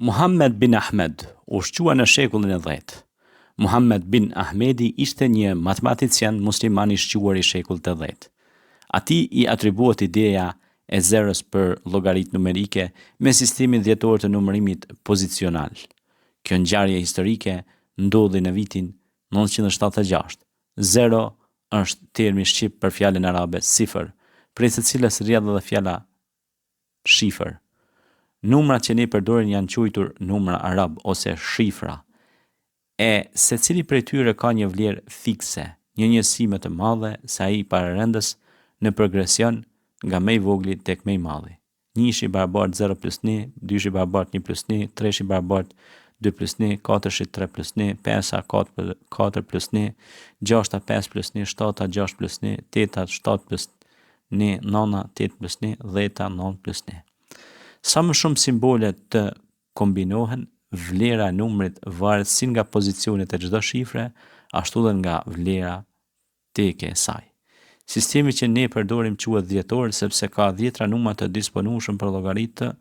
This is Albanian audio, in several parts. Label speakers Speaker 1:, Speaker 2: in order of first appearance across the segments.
Speaker 1: Muhammed bin Ahmed ushqua në shekullin e 10. Muhammed bin Ahmedi ishte një matematicien musliman i shquar i shekullit të 10. Atij i atribuohet ideja e zerës për llogaritë numerike me sistemin dhjetor të numërimit pozicional. Kjo ngjarje historike ndodhi në vitin 976. Zero është termi shqip për fjalën arabe sifër, prej së cilës rrjedh edhe fjala shifër. Numrat që ne përdorim janë quajtur numra arab ose shifra. E secili prej tyre ka një vlerë fikse, një njësi më të madhe se ai pararendës në progresion nga më i vogli tek më i madhi. 1 i barabartë 0 plus 1, 2 i barabartë 1 plus 1, 3 i barabartë 2 plus 1, 4 3 plus 1, 5 4 plus 1, 6 5 plus 1, 7 6 plus 1, 8 7 plus 1, 9 8 plus 1, 10 9 plus 1. Sa më shumë simbole të kombinohen, vlera e numrit varet si nga pozicionet e çdo shifre, ashtu dhe nga vlera teke e saj. Sistemi që ne përdorim quhet dhjetor sepse ka 10 numra të disponueshëm për llogaritë.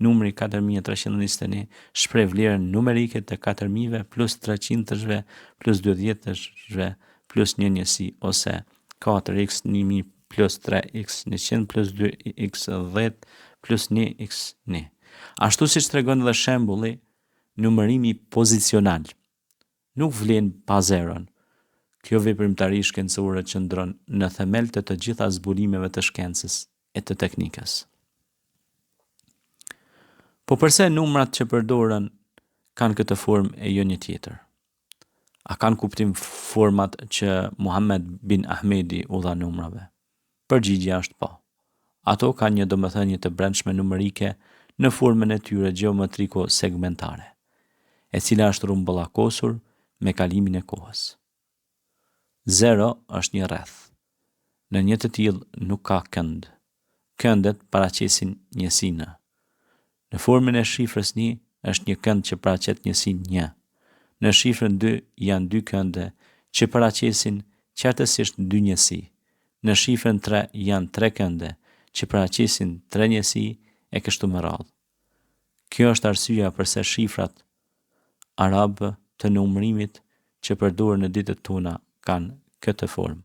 Speaker 1: Numri 4321 shpreh vlerën numerike të 4000 plus 300-shve plus 20-shve plus një njësi ose 4x 1000 plus 3x 100 plus 2x 10 plus 1x1. Ashtu siç tregon edhe shembulli, numërimi pozicional nuk vlen pa zeron. Kjo veprimtari shkencore qëndron në themel të gjitha zbulimeve të shkencës e të teknikës. Po përse numrat që përdoren kanë këtë formë e jo një tjetër? A kanë kuptim format që Muhammed bin Ahmedi u dha numrave? Përgjigjja është po. Ato kanë një domethënie të brendshme numerike në formën e tyre gjeometriko-segmentare, e cila është rrumbullakosur me kalimin e kohës. 0 është një rreth. Në një të tillë nuk ka kënd. Këndet paraqesin njësinë. Në formën e shifrës 1 është një kënd që paraqet njësinë 1. Në shifrën 2 janë 2 kënde që paraqesin qartësisht 2 njësi. Në shifrën 3 janë 3 kënde që paraqesin 3 njësi e kështu me radhë. Kjo është arsyeja pse shifrat arabe të numërimit që përdoren në ditët tona kanë këtë formë.